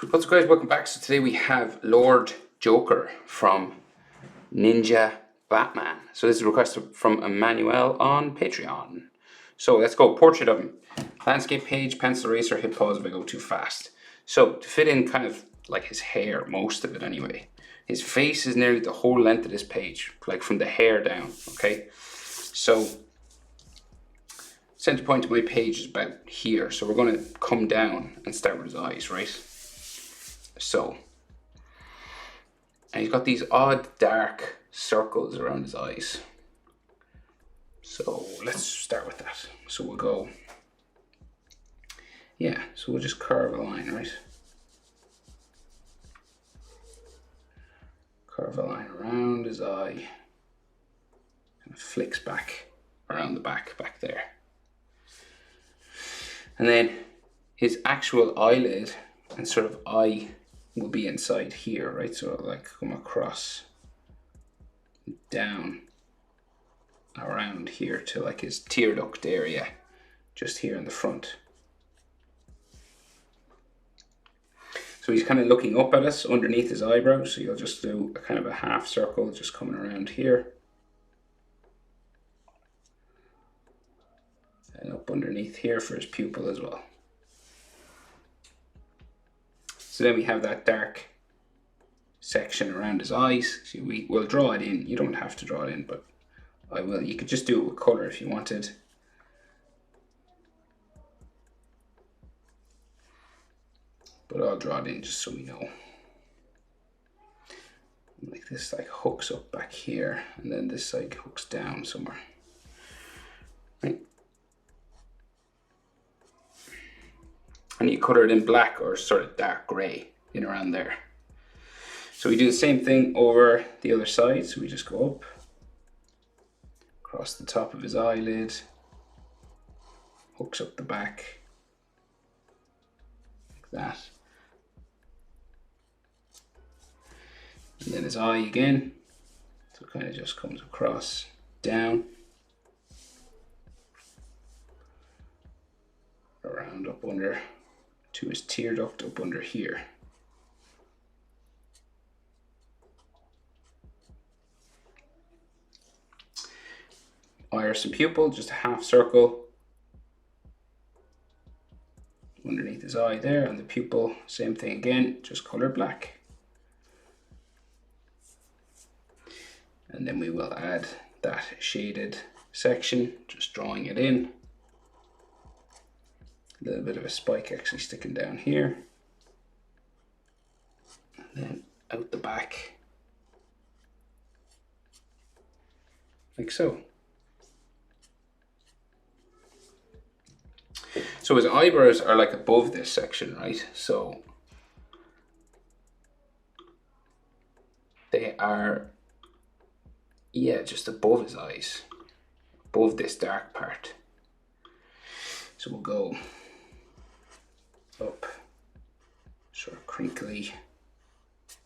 What's up guys, welcome back. So today we have Lord Joker from Ninja Batman. So this is a request from Emmanuel on Patreon. So let's go, portrait of him. Landscape page, pencil eraser, hit pause if I go too fast. So to fit in kind of like his hair, most of it anyway. His face is nearly the whole length of this page, like from the hair down, okay? So center point of my page is about here. So we're gonna come down and start with his eyes, right? So, and he's got these odd dark circles around his eyes. So let's start with that. So we'll go, yeah, so we'll just curve a line, right? Curve a line around his eye. Kind of flicks back around the back there. And then his actual eyelid and sort of eye will be inside here, right? So it'll like come across down around here to like his tear duct area, just here in the front. So he's kind of looking up at us underneath his eyebrows. So you'll just do a kind of a half circle just coming around here. And up underneath here for his pupil as well. So then we have that dark section around his eyes. So we will draw it in. You don't have to draw it in, but I will. You could just do it with color if you wanted. But I'll draw it in just so we know. Like this, like hooks up back here, and then this side hooks down somewhere. Right. And you color it in black or sort of dark gray in around there. So we do the same thing over the other side. So we just go up, across the top of his eyelid, hooks up the back, like that. And then his eye again. So it kind of just comes across, down, around up under to his tear duct up under here. Iris and pupil, just a half circle underneath his eye there, and the pupil, same thing again, just color black. And then we will add that shaded section, just drawing it in. A little bit of a spike actually sticking down here. And then out the back, like so. So his eyebrows are like above this section, right? So they are, yeah, just above his eyes, above this dark part. So we'll go up, sort of crinkly,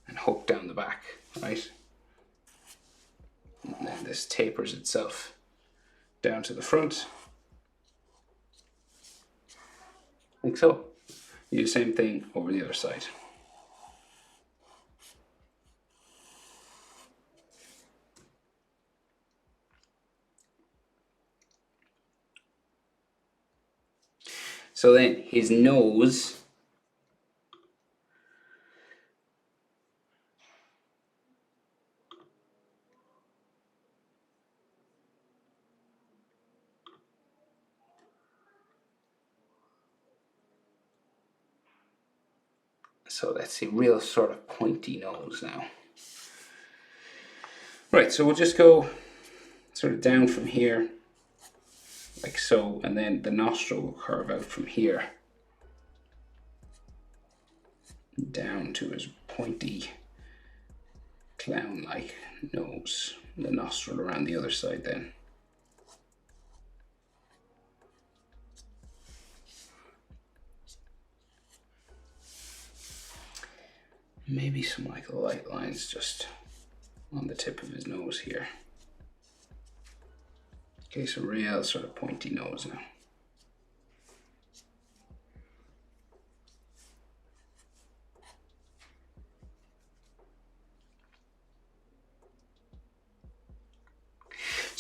and hook down the back, right? And then this tapers itself down to the front, like so. You do the same thing over the other side. So then his nose, so let's see, real sort of pointy nose now. Right, so we'll just go sort of down from here, like so, and then the nostril will curve out from here down to his pointy clown-like nose. The nostril around the other side then. Maybe some like light lines just on the tip of his nose here. Okay, so real sort of pointy nose now.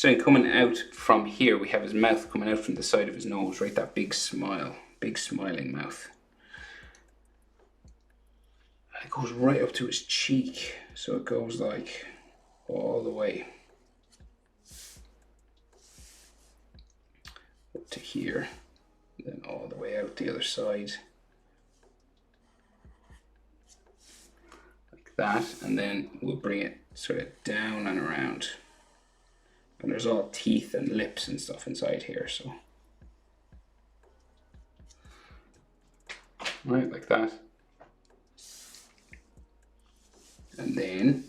So then coming out from here, we have his mouth coming out from the side of his nose, right? That big smile, big smiling mouth. And it goes right up to his cheek. So it goes like all the way up to here, then all the way out the other side. Like that, and then we'll bring it sort of down and around. And there's all teeth and lips and stuff inside here, so. Right, like that. And then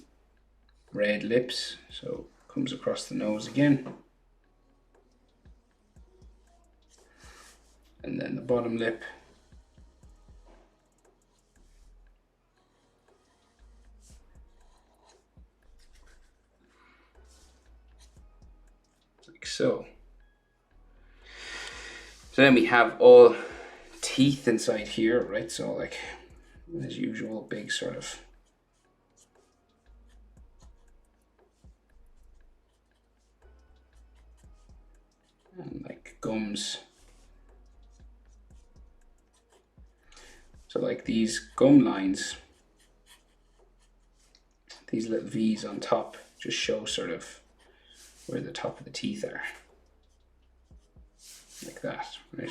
red lips, so comes across the nose again. And then the bottom lip. Like so. So then we have all teeth inside here, right? So like, as usual, big sort of and like gums. So like these gum lines, these little V's on top just show sort of where the top of the teeth are. Like that, right?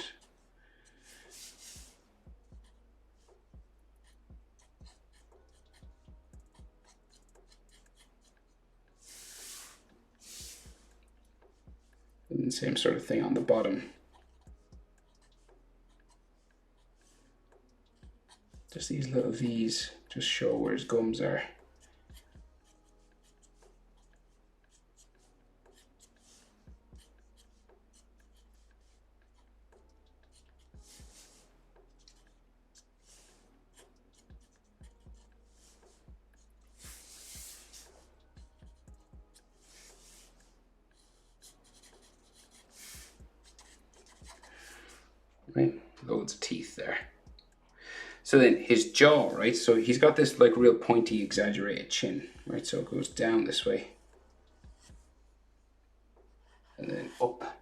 And the same sort of thing on the bottom. Just these little V's just show where his gums are. Right, loads of teeth there. So then his jaw, right? So he's got this like real pointy, exaggerated chin, right? So it goes down this way. And then up.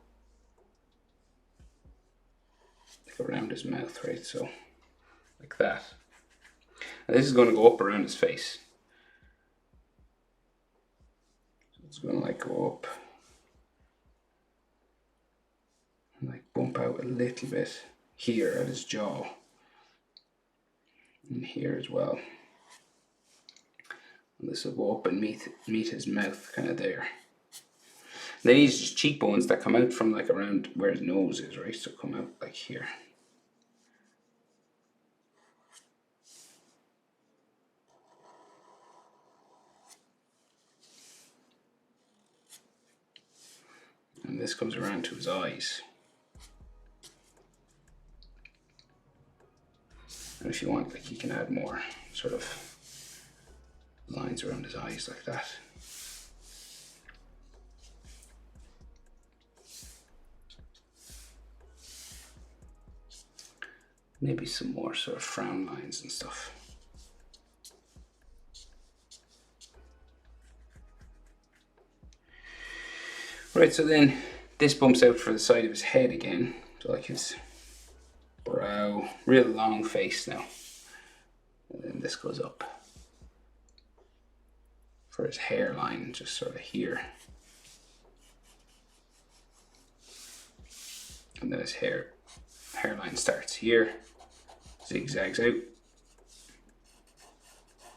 Like around his mouth, right? So like that. And this is going to go up around his face. So it's going to like go up. And like bump out a little bit here at his jaw. And here as well. And this will go up and meet his mouth kind of there. And then he's just cheekbones that come out from like around where his nose is, right? So come out like here. And this comes around to his eyes. And if you want, like, you can add more sort of lines around his eyes like that. Maybe some more sort of frown lines and stuff. Right, so then this bumps out for the side of his head again. So like his brow, real long face now. And then this goes up for his hairline, just sort of here. And then his hairline starts here, zigzags out. And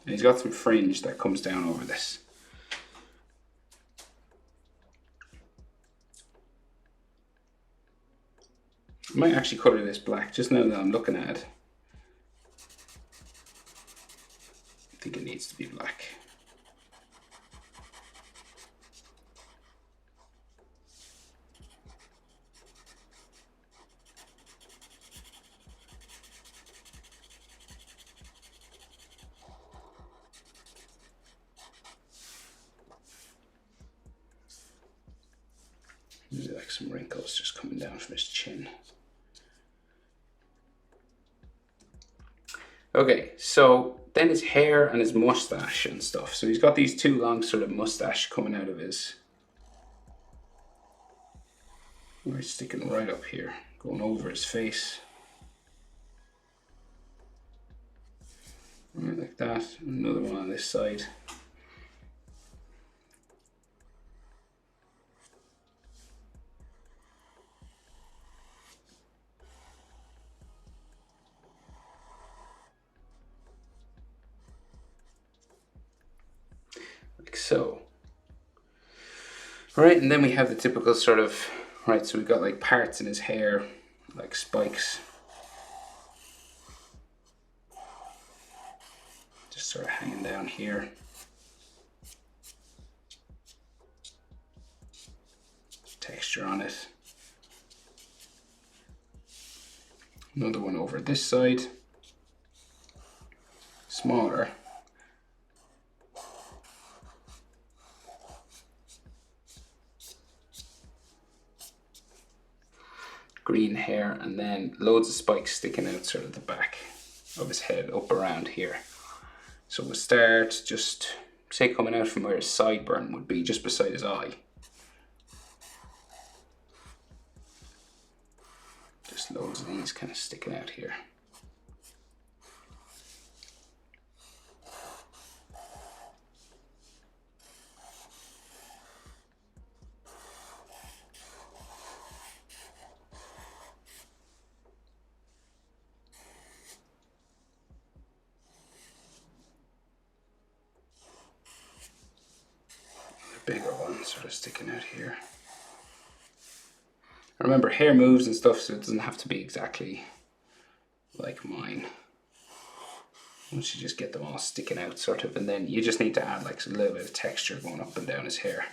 he's got some fringe that comes down over this. I might actually colour this black, just now that I'm looking at it. I think it needs to be black. There's like some wrinkles just coming down from his chin. Okay, so then his hair and his mustache and stuff. So he's got these two long sort of mustache coming out of his We're sticking right up here, going over his face. Right, like that. Another one on this side. Like so. Right, and then we have the typical sort of, right, so we've got like parts in his hair, like spikes. Just sort of hanging down here. Texture on it. Another one over this side. Smaller. Green hair, and then loads of spikes sticking out sort of the back of his head up around here. So we'll start just, say, coming out from where his sideburn would be, just beside his eye. Just loads of these kind of sticking out here. Bigger one sort of sticking out here. Remember, hair moves and stuff, so it doesn't have to be exactly like mine. Once you just get them all sticking out sort of, and then you just need to add like a little bit of texture going up and down his hair.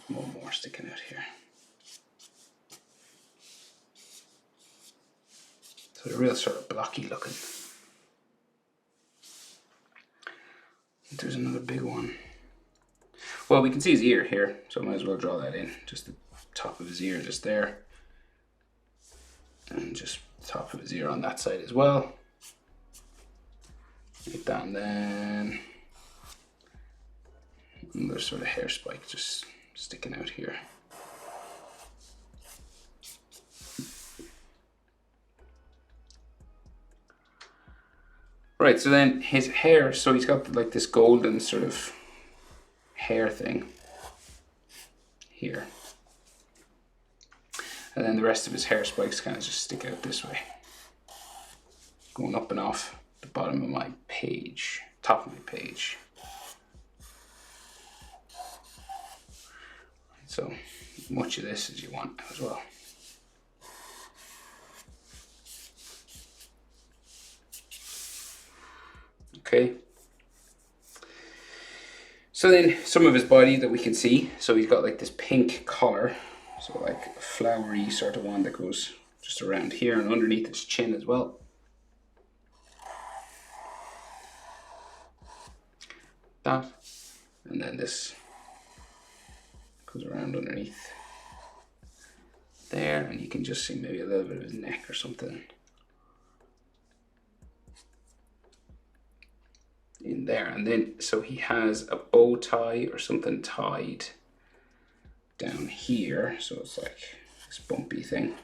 One more sticking out here. So they're real sort of blocky looking. There's another big one. Well, we can see his ear here, so I might as well draw that in. Just the top of his ear just there. And just the top of his ear on that side as well. Like that, and then another sort of hair spike just sticking out here. Right, so then his hair, so he's got like this golden sort of hair thing here. And then the rest of his hair spikes kind of just stick out this way. Going up and off the bottom of my page, top of my page. So much of this as you want as well. Okay. So then some of his body that we can see, so he's got like this pink collar, so like a flowery sort of one that goes just around here and underneath his chin as well. That, and then this goes around underneath there, and you can just see maybe a little bit of his neck or something in there. And then so he has a bow tie or something tied down here, so it's like this bumpy thing.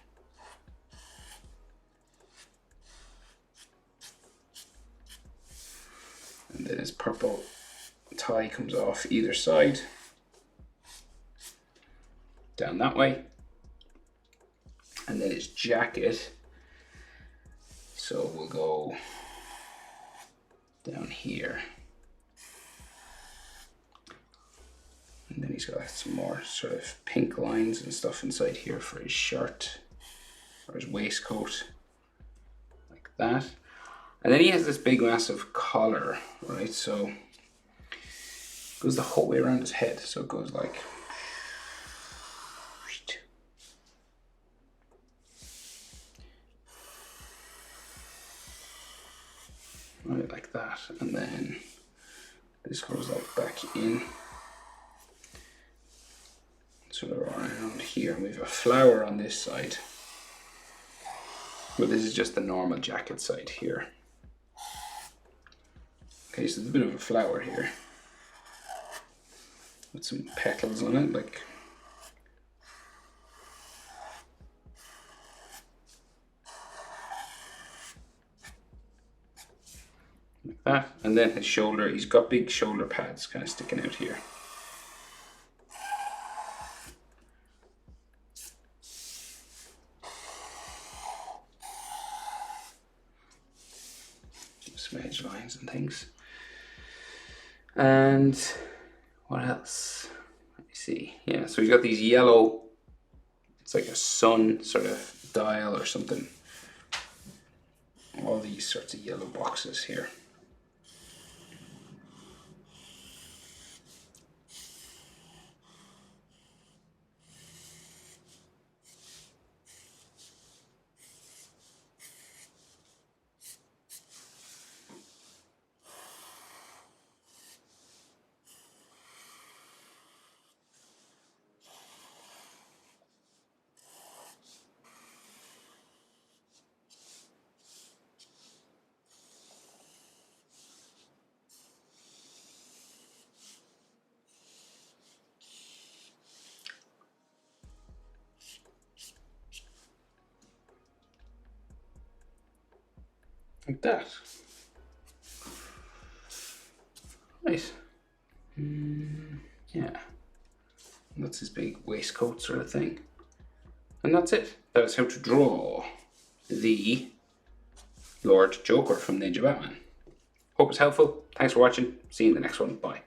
And then his purple tie comes off either side down that way. And then his jacket, so we'll go down here. And then he's got some more sort of pink lines and stuff inside here for his shirt or his waistcoat, like that. And then he has this big massive collar, right? So it goes the whole way around his head. So it goes like, right, like that. And then this goes like back in, sort of around here. And we have a flower on this side. But this is just the normal jacket side here. Okay, so there's a bit of a flower here with some petals on it, like that. And then his shoulder, he's got big shoulder pads kind of sticking out here. Some edge lines and things. And what else? Let me see. Yeah, so we've got these yellow, it's like a sun sort of dial or something. All these sorts of yellow boxes here. Like that. Nice. Yeah. That's his big waistcoat sort of thing. And that's it. That's how to draw the Lord Joker from Ninja Batman. Hope it's helpful. Thanks for watching. See you in the next one. Bye.